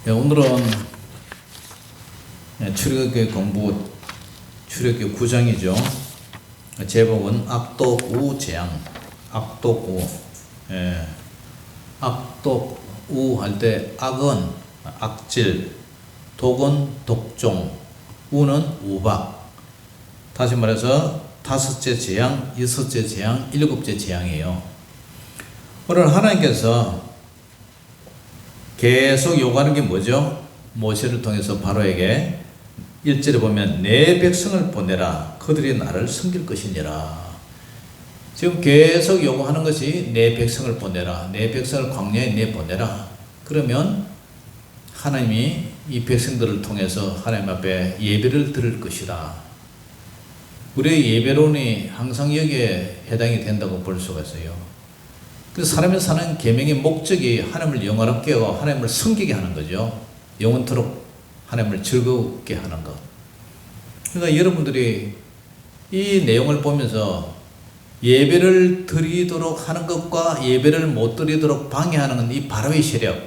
오늘은 출애굽기 공부 출애굽기 9장이죠. 제목은 악독우재앙. 악독우. 악독우 할 때 악은 악질, 독은 독종, 우는 우박. 다시 말해서 다섯째 재앙, 여섯째 재앙, 일곱째 재앙이에요. 오늘 하나님께서 계속 요구하는 게 뭐죠? 모세를 통해서 바로에게 1절에 보면 내 백성을 보내라. 그들이 나를 섬길 것이니라. 지금 계속 요구하는 것이 내 백성을 보내라. 내 백성을 광야에 내보내라. 그러면 하나님이 이 백성들을 통해서 하나님 앞에 예배를 드릴 것이다. 우리의 예배론이 항상 여기에 해당이 된다고 볼 수가 있어요. 그래서 사람이 사는 계명의 목적이 하나님을 영화롭게 하고 하나님을 섬기게 하는 거죠. 영원토록 하나님을 즐겁게 하는 것. 그러니까 여러분들이 이 내용을 보면서 예배를 드리도록 하는 것과 예배를 못 드리도록 방해하는 건 이 바로의 세력.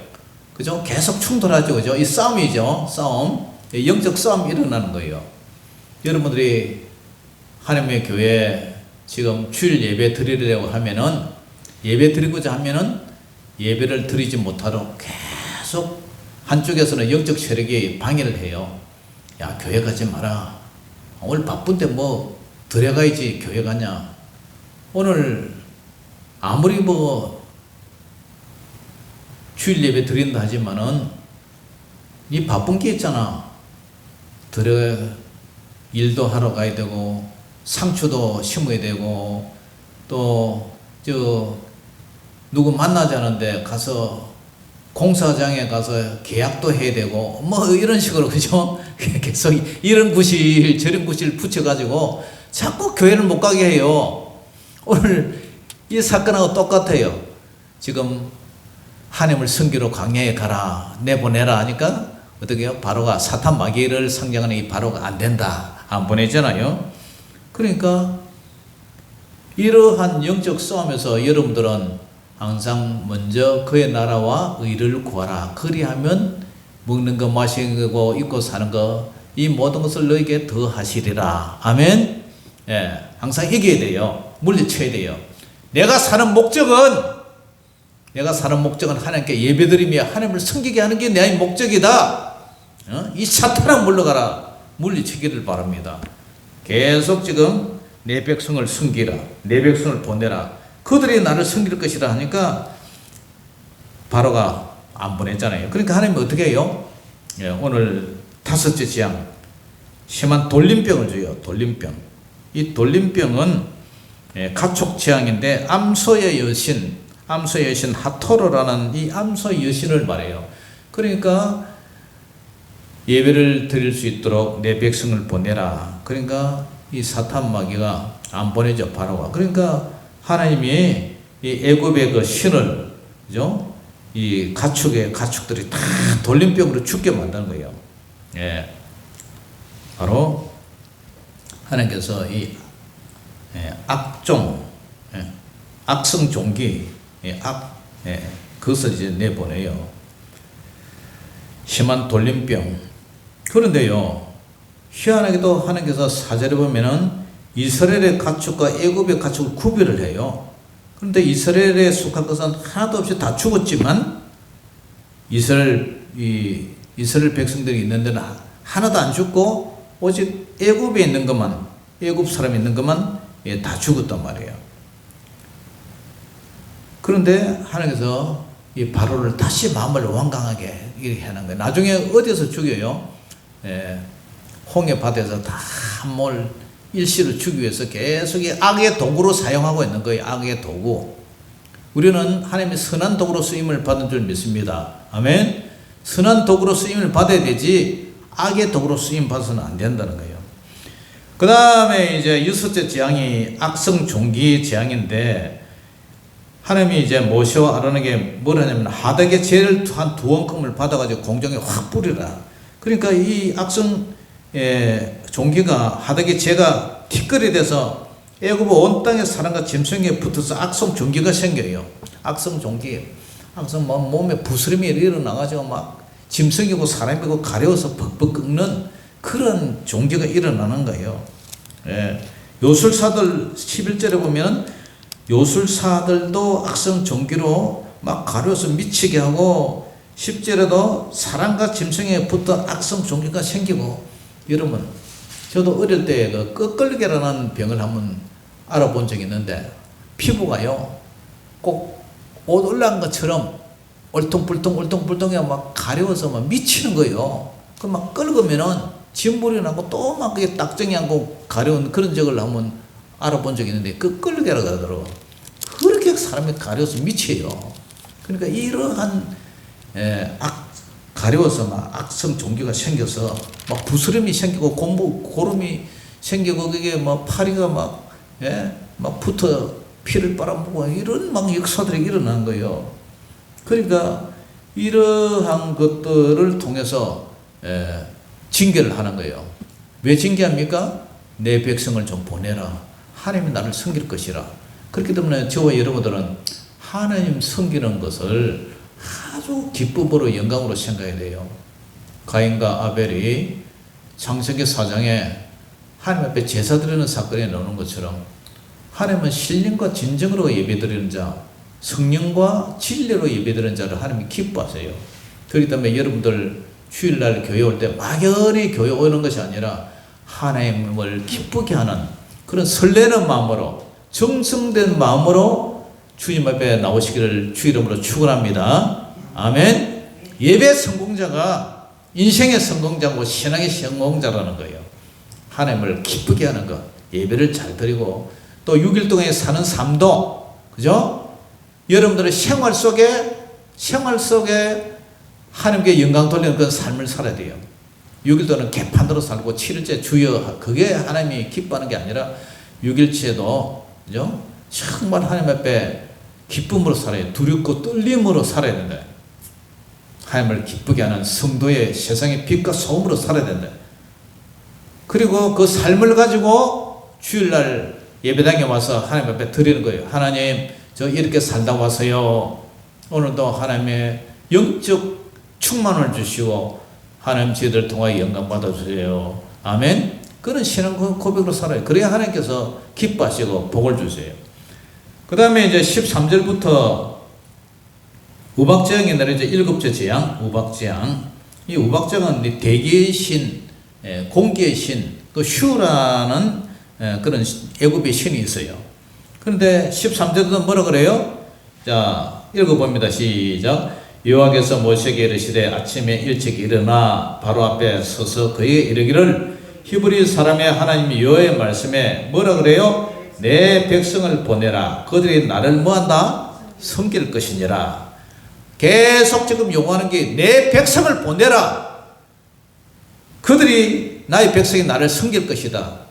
그죠? 계속 충돌하죠. 그죠? 이 싸움이죠. 싸움. 영적 싸움이 일어나는 거예요. 여러분들이 하나님의 교회에 지금 주일 예배 드리려고 하면은 예배 드리고자 하면은 예배를 드리지 못하도록 계속 한쪽에서는 영적 세력이 방해를 해요. 야, 교회 가지 마라. 오늘 바쁜데 뭐 들어가야지 교회 가냐. 오늘 아무리 뭐 주일 예배 드린다 하지만은 이 바쁜 게 있잖아. 일도 하러 가야 되고 상추도 심어야 되고 또 누구 만나자는데 가서 공사장에 가서 계약도 해야 되고 뭐 이런 식으로 그죠? 계속 이런 구실 저런 구실 붙여가지고 자꾸 교회를 못 가게 해요. 오늘 이 사건하고 똑같아요. 지금 하나님을 섬기러 광야에 가라 내보내라 하니까 어떻게 해요? 바로가 사탄 마귀를 상징하는 이 바로가 안 된다. 안 보내잖아요. 그러니까 이러한 영적 싸움에서 여러분들은 항상 먼저 그의 나라와 의를 구하라. 그리하면 먹는 거, 마시는 거, 입고 사는 거, 이 모든 것을 너에게 더 하시리라. 아멘. 예, 항상 이겨야 돼요. 물리쳐야 돼요. 내가 사는 목적은 하나님께 예배드리며 하나님을 섬기게 하는 게 내 목적이다. 이 사탄아 물러가라. 물리치기를 바랍니다. 계속 지금 내 백성을 섬기라. 내 백성을 보내라. 그들이 나를 섬길 것이라 하니까 바로가 안 보냈잖아요. 그러니까 하나님은 어떻게 해요? 오늘 다섯째 재앙, 심한 돌림병을 줘요. 돌림병. 이 돌림병은 가축 재앙인데 암소의 여신 하토르라는 이 암소의 여신을 말해요. 그러니까 예배를 드릴 수 있도록 내 백성을 보내라. 그러니까 이 사탄 마귀가 안 보내죠. 바로가. 그러니까 하나님이 이 애굽의 그 신을, 그죠? 이 가축들이 다 돌림병으로 죽게 만드는 거예요. 예. 바로 하나님께서 이 악종, 악성 종기, 그것을 이제 내보내요. 심한 돌림병. 그런데요, 희한하게도 하나님께서 4절에 보면은 이스라엘의 가축과 애굽의 가축을 구별을 해요. 그런데 이스라엘에 속한 것은 하나도 없이 다 죽었지만 이스라엘 백성들이 있는 데는 하나도 안 죽고 오직 애굽에 있는 것만, 애굽 사람이 있는 것만 다 죽었단 말이에요. 그런데 하나님께서 이 바로를 다시 마음을 완강하게 이렇게 하는 거예요. 나중에 어디서 죽여요? 홍해 바다에서 다 일시를 주기 위해서 계속 악의 도구로 사용하고 있는 거예요. 악의 도구. 우리는 하나님의 선한 도구로 쓰임을 받은 줄 믿습니다. 아멘. 선한 도구로 쓰임을 받아야 되지 악의 도구로 쓰임 받아서는 안 된다는 거예요. 그 다음에 이제 여섯째 재앙이 악성 종기 재앙인데 하나님이 이제 모세와 아론에게 뭘 하냐면 하닥의 재를 한 2원금을 받아가지고 공중에 확 뿌리라. 그러니까 이 악성 종기가 하닥의 재가 티끌이 돼서 애굽 온 땅의 사람과 짐승에 붙어서 악성 종기가 생겨요. 악성 종기, 항상 막 몸에 부스럼이 일어나가지고 막 짐승이고 사람이고 가려워서 벅벅 꺾는 그런 종교가 일어나는 거예요. 예. 요술사들 11절에 보면 요술사들도 악성 종교로 막 가려워서 미치게 하고 10절에도 사람과 짐승에 붙어 악성 종교가 생기고. 여러분, 저도 어릴 때 그 끄끌개라는 병을 한번 알아본 적이 있는데 피부가요 꼭 옷 올라간 것처럼 울퉁불퉁 막 가려워서 막 미치는 거예요. 그 막 긁으면은 진물이 나고 또 막 그게 딱정이 않고 가려운 그런 적을 한번 알아본 적이 있는데 끄끌개라고 하더라고. 그렇게 사람이 가려워서 미쳐요. 그러니까 이러한 가려워서 막 악성 종교가 생겨서 막 부스럼이 생기고 고름이 생기고 그게 막 파리가 막 붙어 피를 빨아먹고 이런 막 역사들이 일어난 거예요. 그러니까 이러한 것들을 통해서 징계를 하는 거예요. 왜 징계합니까? 내 백성을 좀 보내라. 하나님이 나를 섬길 것이라. 그렇기 때문에 저와 여러분들은 하나님 섬기는 것을 아주 기쁨으로 영광으로 생각해야 돼요. 가인과 아벨이 창세기 4장에 하나님 앞에 제사 드리는 사건에 나오는 것처럼 하나님은 신령과 진정으로 예배드리는 자, 성령과 진리로 예배드리는 자를 하나님이 기뻐하세요. 그렇기 때문에 여러분들 주일날 교회 올 때 막연히 교회 오는 것이 아니라 하나님을 기쁘게 하는 그런 설레는 마음으로 정성된 마음으로 주님 앞에 나오시기를 주 이름으로 축원합니다. 아멘. 예배 성공자가 인생의 성공자고 신앙의 성공자라는 거예요. 하나님을 기쁘게 하는 것, 예배를 잘 드리고 또 6일 동안 사는 삶도, 그죠? 여러분들의 생활 속에 하나님께 영광 돌리는 그런 삶을 살아야 돼요. 6일 동안 개판으로 살고 7일째 주여, 그게 하나님이 기뻐하는 게 아니라 6일째도, 그죠? 정말 하나님 앞에 기쁨으로 살아야, 두렵고 떨림으로 살아야 된다. 하나님을 기쁘게 하는 성도의 세상의 빛과 소금으로 살아야 된다. 그리고 그 삶을 가지고 주일날 예배당에 와서 하나님 앞에 드리는 거예요. 하나님, 저 이렇게 살다 와서요, 오늘도 하나님의 영적 충만을 주시고 하나님 저희들 통하여 영광 받아주세요. 아멘. 그런 신앙 고백으로 살아요. 그래야 하나님께서 기뻐하시고 복을 주세요. 그 다음에 이제 13절부터 우박재앙이 내려져 7째 재앙, 우박재앙. 이 우박재앙은 대기의 신, 공기의 신, 또 슈라는 그런 애굽의 신이 있어요. 그런데 13절도 뭐라 그래요? 자, 읽어봅니다. 시작. 여호와께서 모세에게 이르시되 아침에 일찍 일어나 바로 앞에 서서 그에게 이르기를 히브리 사람의 하나님 여호와의 말씀에 뭐라 그래요? 내 백성을 보내라. 그들이 나를 뭐한다? 섬길 것이니라. 계속 지금 요구하는 게 내 백성을 보내라. 그들이 나의 백성이 나를 섬길 것이다.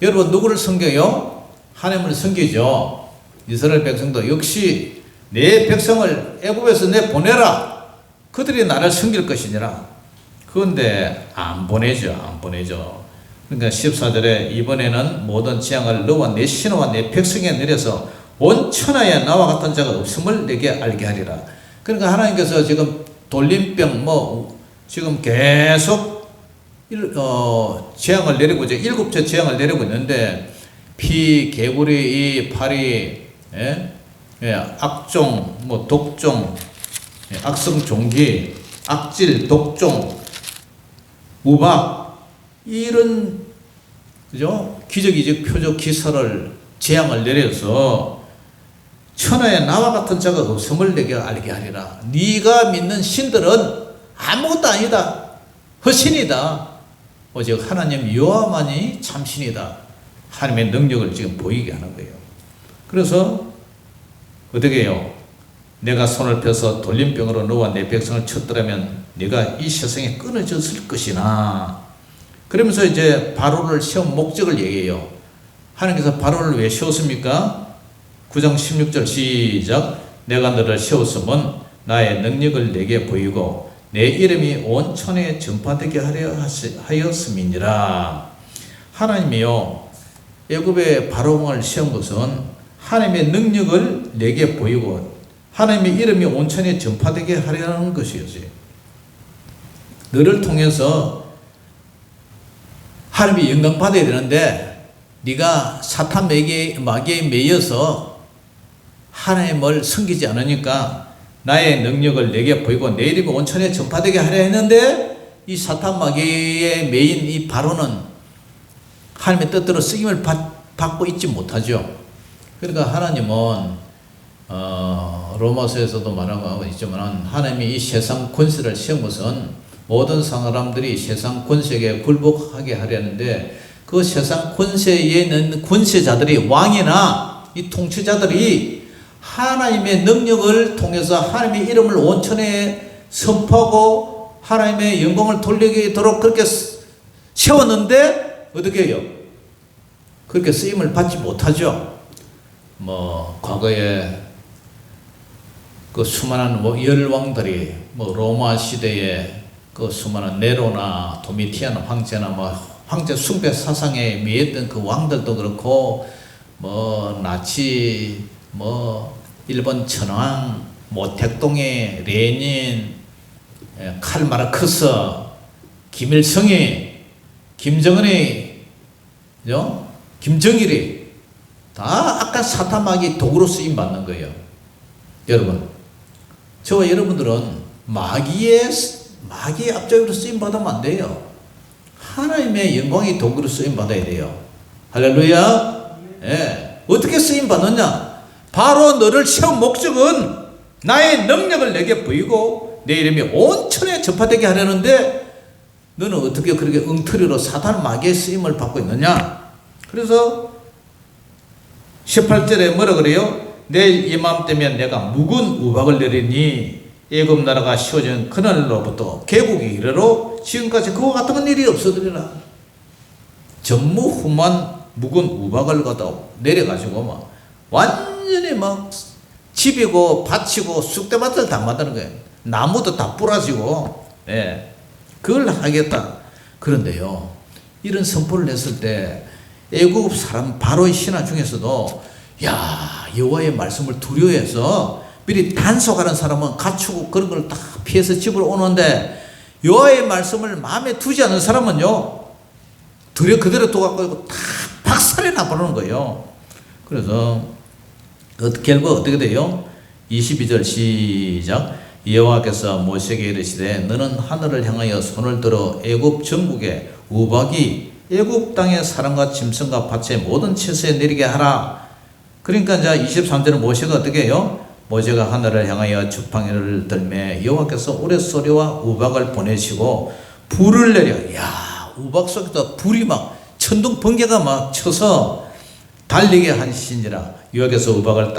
여러분 누구를 섬겨요? 하나님을 섬기죠. 이스라엘 백성도 역시 내 백성을 애굽에서 내 보내라. 그들이 나를 섬길 것이니라. 그런데 안 보내죠. 그러니까 14절에 이번에는 모든 재앙을 너와 내 신하와 내 백성에 내려서 온 천하에 나와 같은 자가 없음을 내게 알게 하리라. 그러니까 하나님께서 지금 돌림병 지금 계속 재앙을 내리고 이제 7째 재앙을 내리고 있는데 피, 개구리, 이 파리, 악종, 독종, 악성 종기, 악질, 독종, 우박 이런 그죠? 기적이적 표적 기사를 재앙을 내려서 천하에 나와 같은 자가 없음을 내게 알게 하리라. 네가 믿는 신들은 아무것도 아니다. 허신이다. 오직 하나님 여호와만이 참신이다. 하나님의 능력을 지금 보이게 하는 거예요. 그래서 어떻게 해요? 내가 손을 펴서 돌림병으로 너와 내 백성을 쳤더라면 네가 이 세상에 끊어졌을 것이나. 그러면서 이제 바로를 세운 목적을 얘기해요. 하나님께서 바로를 왜 세웠습니까? 9장 16절 시작. 내가 너를 세웠으면 나의 능력을 내게 보이고 내 이름이 온 천하에 전파되게 하려 하였음이니라. 하나님이요 애굽의 바로왕을 세운 것은 하나님의 능력을 내게 보이고 하나님의 이름이 온 천하에 전파되게 하려는 것이었어요. 너를 통해서 하나님이 영광 받아야 되는데 네가 사탄 마귀에 매여서 하나님을 섬기지 않으니까 나의 능력을 내게 보이고 내 이름이 온천에 전파되게 하려 했는데 이 사탄 마귀에 매인 이 바로는 하나님의 뜻대로 쓰임을 받고 있지 못하죠. 그러니까 하나님은 로마서에서도 말하고 있지만 하나님이 이 세상 권세를 세운 것은 모든 사람들이 세상 권세에 굴복하게 하려는데 그 세상 권세에 있는 권세자들이 왕이나 이 통치자들이 하나님의 능력을 통해서 하나님의 이름을 온천에 선포하고 하나님의 영광을 돌리도록 그렇게 세웠는데 어떻게 해요? 그렇게 쓰임을 받지 못하죠. 과거에 그 수많은 열왕들이 로마 시대에 그 수많은 네로나 도미티안 황제나 황제 숭배 사상에 미했던 그 왕들도 그렇고 나치 일본 천황 모택동의 레닌 칼마르크스 김일성이 김정은이 김정일이 다 아까 사탄 마귀 도구로 쓰임 받는 거예요. 여러분, 저와 여러분들은 마귀의 앞잡이로 쓰임 받으면 안 돼요. 하나님의 영광의 도구로 쓰임 받아야 돼요. 할렐루야. 예. 어떻게 쓰임 받느냐? 바로 너를 세운 목적은 나의 능력을 내게 보이고 내 이름이 온천에 전파되게 하려는데 너는 어떻게 그렇게 엉터리로 사탄 마귀의 쓰임을 받고 있느냐? 그래서 18절에 뭐라 그래요? 내일 이 맘 때면 내가 묵은 우박을 내리니 애굽 나라가 씌워진 그날로부터 개국이 이르러 지금까지 그와 같은 일이 없어지리라. 전무후무한 묵은 우박을 갖다 내려가지고 완전히 집이고 밭이고 쑥대밭을 다 만드는 거예요. 나무도 다 부러지고, 그걸 하겠다. 그런데요, 이런 선포를 했을 때 애국 사람 바로의 신하 중에서도 여호와의 말씀을 두려워해서 미리 단속하는 사람은 갖추고 그런 걸 다 피해서 집으로 오는데 여호와의 말씀을 마음에 두지 않는 사람은요 그대로 둬갖고 다 박살이 나버리는 거예요. 그래서 결국 어떻게 돼요? 22절 시작. 여호와께서 모세에게 이르시되 너는 하늘을 향하여 손을 들어 애굽 전국에 우박이 애굽 땅의 사람과 짐승과 밭의 모든 채소에 내리게 하라. 그러니까 이제 23절은 모세가 어떻게 해요? 모세가 하늘을 향하여 지팡이를 들매 여호와께서 우레소리와 우박을 보내시고 불을 내려. 우박 속에서 불이 천둥 번개가 쳐서 달리게 하시니라. 여호와께서 우박을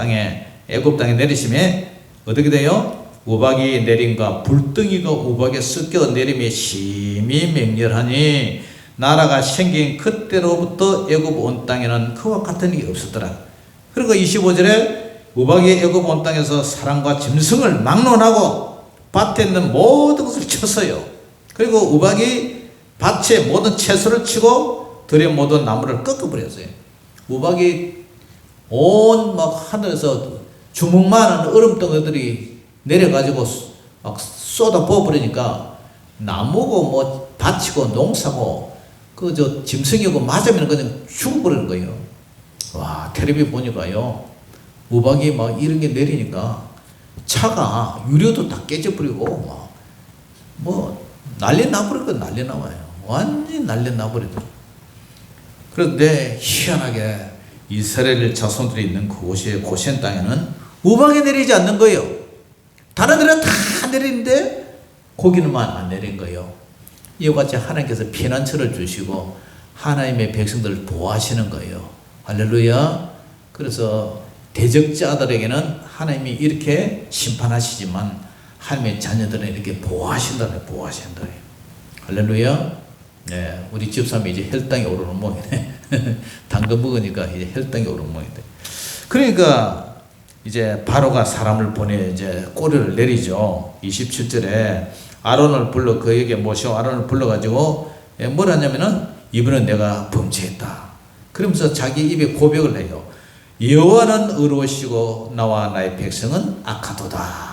애굽 땅에 내리심에 어떻게 돼요? 우박이 내림과 불덩이가 우박에 섞여 내림이 심히 맹렬하니 나라가 생긴 그때로부터 애굽 온 땅에는 그와 같은 일이 없었더라. 그리고 25절에 우박이 애굽 온 땅에서 사람과 짐승을 막론하고 밭에 있는 모든 것을 쳤어요. 그리고 우박이 밭에 모든 채소를 치고 들의 모든 나무를 꺾어버렸어요. 우박이 온 하늘에서 주먹만한 얼음덩어리들이 내려가지고 쏟아 부어버리니까 나무고 밭이고 농사고 짐승이고 맞으면 그냥 죽어버리는 거예요. 텔레비 보니까요, 우박이 이런 게 내리니까 차가 유료도 다 깨져버리고 난리 나버리고 난리 나와요. 완전히 난리 나버리더라고요. 그런데 희한하게 이스라엘 자손들이 있는 그곳의 고센 땅에는 우박이 내리지 않는 거예요. 다른 데는 다 내리는데 거기는만 안 내린 거예요. 이와 같이 하나님께서 피난처를 주시고 하나님의 백성들을 보호하시는 거예요. 할렐루야. 그래서 대적자들에게는 하나님이 이렇게 심판하시지만 하나님의 자녀들은 이렇게 보호하신다는 거예요. 할렐루야. 네, 우리 집사람이 이제 혈당이 오르는 모양이네. 당근 먹으니까 이제 혈당이 오르는 모양인데. 그러니까 이제 바로가 사람을 보내 이제 꼬리를 내리죠. 27절에 아론을 불러 그에게 모시고 아론을 불러가지고 뭘 하냐면은 이번엔 내가 범죄했다. 그러면서 자기 입에 고백을 해요. 여호와는 의로우시고 나와 나의 백성은 악하도다.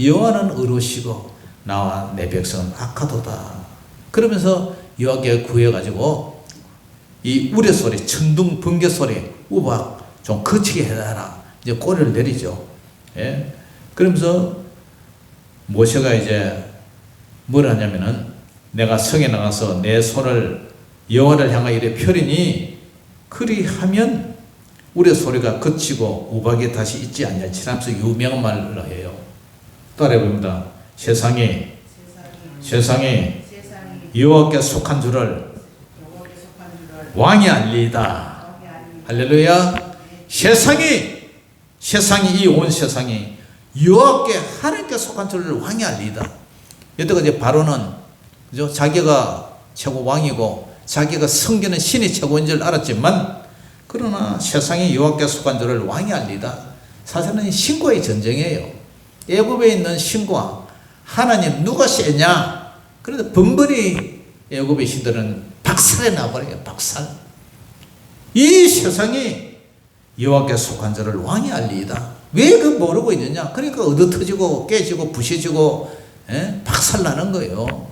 여호와는 의로우시고 나와 내 백성은 악하도다. 그러면서 여호와께 구해가지고 이 우레소리, 천둥, 번개소리, 우박 좀 거치게 해달라. 이제 꼬리를 내리죠. 예? 그러면서 모세가 이제 뭘 하냐면은 내가 성에 나가서 내 손을 여호와를 향하여 이래 펴리니 그리하면 우레소리가 그치고 우박이 다시 있지 않냐. 하면서 유명한 말을 해요. 따라해봅니다. 세상이 여호와께 속한 줄을 왕이 알리이다. 할렐루야. 세상이 이 온 세상이 여호와께 하나님께 속한 줄을 왕이 알리이다. 여태까지 바로는 그죠? 자기가 최고 왕이고 자기가 성전의 신이 최고인 줄 알았지만 그러나 세상이 여호와께 속한 줄을 왕이 알리이다. 사실은 신과의 전쟁이에요. 애굽에 있는 신과 하나님 누가 세냐? 그런데 번번이 애굽의 신들은 박살에 나버려요. 박살. 이 세상이 여호와께 속한 자를 왕이 알리이다. 왜 그 모르고 있느냐? 그러니까 얻어터지고 깨지고 부셔지고 박살나는 거예요.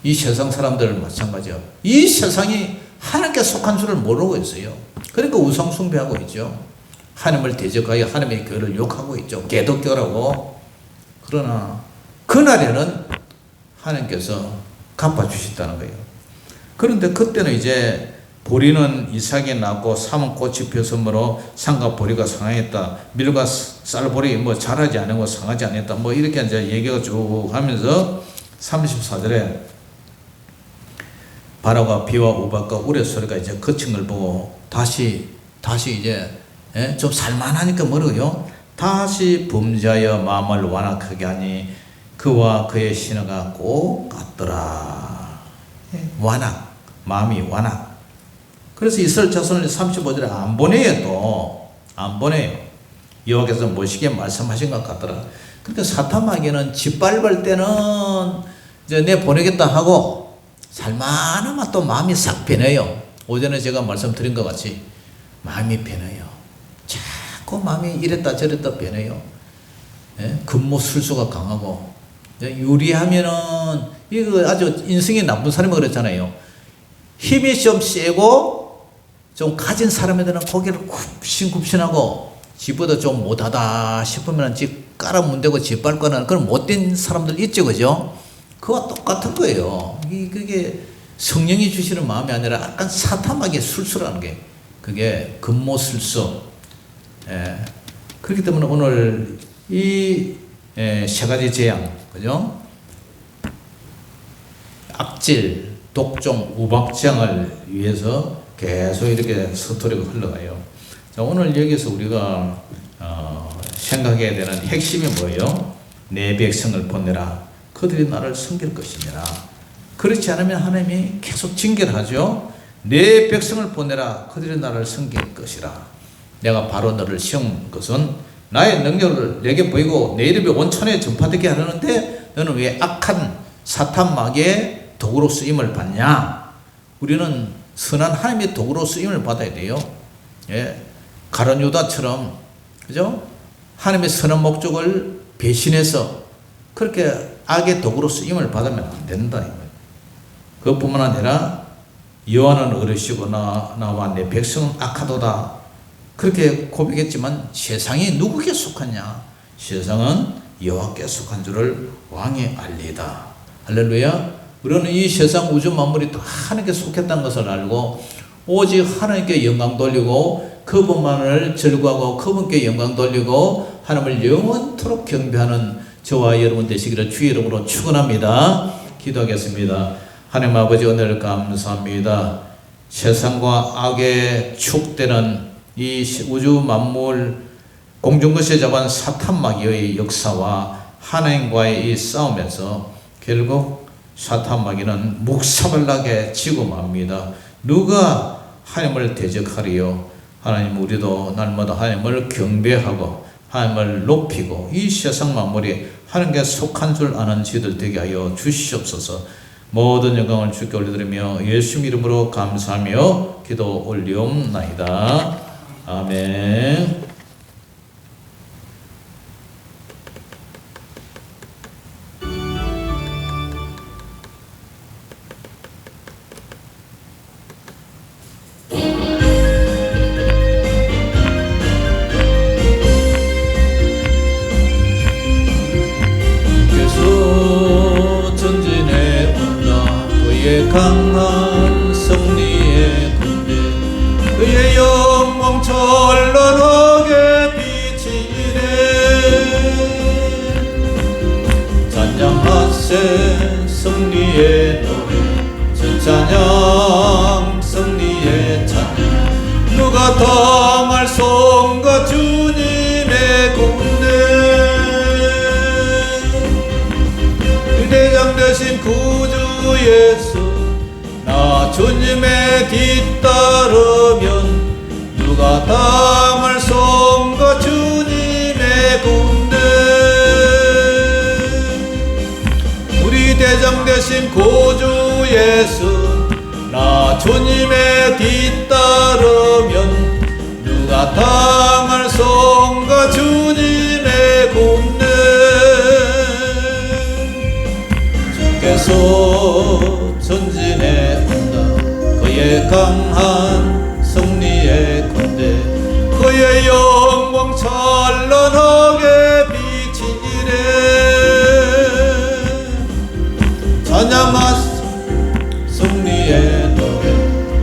이 세상 사람들 마찬가지요. 이 세상이 하나님께 속한 줄을 모르고 있어요. 그러니까 우상 숭배하고 있죠. 하나님을 대적하여 하나님의 교회를 욕하고 있죠. 개독교라고. 그러나 그날에는 하나님께서 갚아주신다는 거예요. 그런데 그때는 이제 보리는 이삭이 낳고 삼은 꽃이 폈으므로 산과 보리가 상하였다. 밀과 쌀보리 뭐 자라지 않고 상하지 않았다. 뭐 이렇게 이제 얘기가 쭉 하면서 34절에 바로가 비와 우박과 우레소리가 이제 그친 걸 보고 다시 이제 좀 살만하니까 뭐라고요? 다시 범죄하여 마음을 완악하게 하니 그와 그의 신하가 꼭 같더라. 완악, 마음이 완악. 그래서 이스라엘 자손을 35절에 안 보내요. 또 안 보내요. 여호와께서 멋있게 말씀하신 것 같더라. 그러니까 사탄마귀는 짓밟을 때는 이제 내 보내겠다 하고 살만하면 또 마음이 싹 변해요. 오전에 제가 말씀드린 것 같이 마음이 변해요. 자꾸 마음이 이랬다 저랬다 변해요. 근모술수가 강하고 유리하면은 이거 아주 인성이 나쁜 사람이 그랬잖아요. 힘이 좀 세고 좀 가진 사람들은 고개를 굽신굽신하고 지보다 좀 못하다 싶으면 집 깔아문대고 짓밟거나 그런 못된 사람들 있죠, 그죠? 그와 똑같은 거예요. 그게 성령이 주시는 마음이 아니라 약간 사탐하게 술수라는 게 그게 근모술수. 그렇기 때문에 오늘 이 세 가지 재앙, 그죠? 악질, 독종, 우박장을 위해서 계속 이렇게 스토리가 흘러가요. 자, 오늘 여기서 우리가 생각해야 되는 핵심이 뭐예요? 내 백성을 보내라. 그들이 나를 섬길 것이니라. 그렇지 않으면 하나님이 계속 징계하죠. 내 백성을 보내라. 그들이 나를 섬길 것이라. 내가 바로 너를 세운 것은 나의 능력을 내게 보이고 내 이름이 온천에 전파되게 하려는데 너는 왜 악한 사탄 마귀의 도구로 쓰임을 받냐? 우리는 선한 하나님의 도구로 쓰임을 받아야 돼요. 가룟 유다처럼, 그죠? 하나님의 선한 목적을 배신해서 그렇게 악의 도구로 쓰임을 받으면 안 된다. 그것뿐만 아니라 여호와는 어르시고 나와 내 백성은 악하도다. 그렇게 고백했지만 세상이 누구에게 속하냐? 세상은 여호와께 속한 줄을 왕이 알리다. 할렐루야. 우리는 이 세상 우주 만물이 다 하나님께 속했다는 것을 알고 오직 하나님께 영광 돌리고 그분만을 즐거워하고 그분께 영광 돌리고 하나님을 영원토록 경배하는 저와 여러분 되시기를 주의 이름으로 축원합니다. 기도하겠습니다. 하나님 아버지 오늘 감사합니다. 세상과 악의 축되는 이 우주 만물 공중것에 잡은 사탄 마귀의 역사와 하나님과의 이 싸움에서 결국 사탄 마귀는 묵사발나게 지고 맙니다. 누가 하나님을 대적하리요? 하나님 우리도 날마다 하나님을 경배하고 하나님을 높이고 이 세상 만물이 하나님께 속한 줄 아는 지들 되게 하여 주시옵소서. 모든 영광을 주께 올려드리며 예수 이름으로 감사하며 기도 올리옵나이다. 아멘. 예수 나 주님의 뒤따르면 누가 당할 손과 주님의 군대 우리 대장 되신 구주 예수 나 주님의 뒤따르면 누가 당할 손과 주님의 군대 주께서 전진해 온다 그의 강한 승리의 군대 그의 영광 찬란하게 비치기래 찬양하시 승리의 노래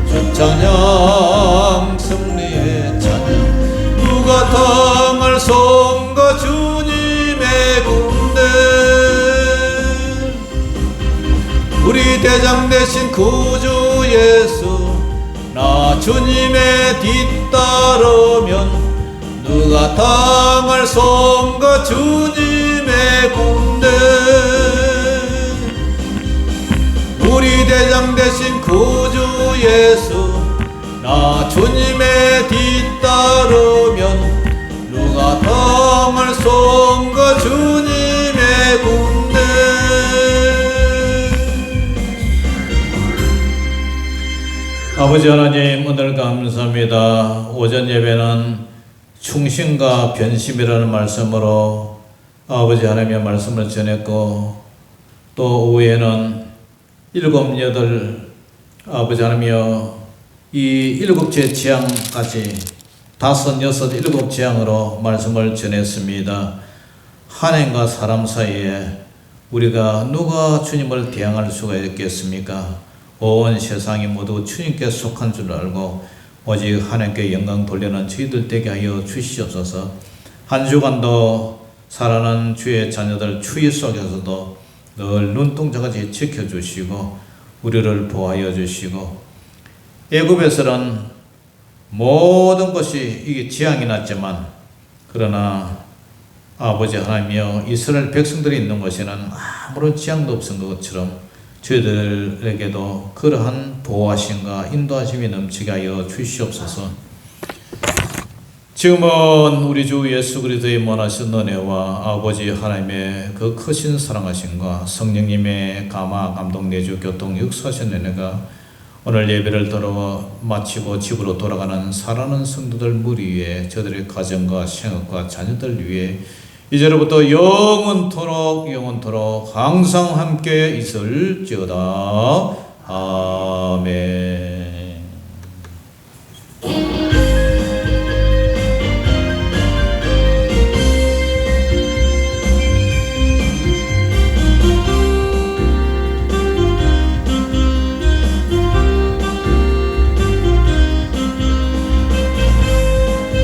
주 찬양 승리의 찬양 누가 당할 손과 주님의 군대 우리 대장 되신 구주 예수 나 주님의 뒤따르면 누가 당할 손과 주님의 군대 우리 대장 되신 구주 예수 나 주님의 뒤따르면 누가 당할 손과 주님의 군대 아버지 하나님 오늘 감사합니다. 오전 예배는 충신과 변심이라는 말씀으로 아버지 하나님의 말씀을 전했고 또 오후에는 7, 8 아버지 하나님이여 이 7째 재앙까지 5, 6, 7 재앙으로 말씀을 전했습니다. 하나님과 사람 사이에 우리가 누가 주님을 대항할 수가 있겠습니까? 온 세상이 모두 주님께 속한 줄 알고 오직 하나님께 영광 돌리는 저희들 되게 하여 주시옵소서. 한 주간도 살아난 주의 자녀들 추위 속에서도 늘 눈동자같이 지켜주시고 우리를 보호하여 주시고 애굽에서는 모든 것이 이게 재앙이 났지만 그러나 아버지 하나님이여 이스라엘 백성들이 있는 곳에는 아무런 재앙도 없은 것처럼 저희들에게도 그러한 보호하심과 인도하심이 넘치게 하여 주시옵소서. 지금은 우리 주 예수 그리스도의 원하신 은혜와 아버지 하나님의 그 크신 사랑하심과 성령님의 감화 감동 내주 교통 역사하신 은혜가 오늘 예배를 들어 마치고 집으로 돌아가는 사랑하는 성도들 무리 위에 저들의 가정과 생업과 자녀들 위해 이제로부터 영원토록 항상 함께 있을지어다. 아멘.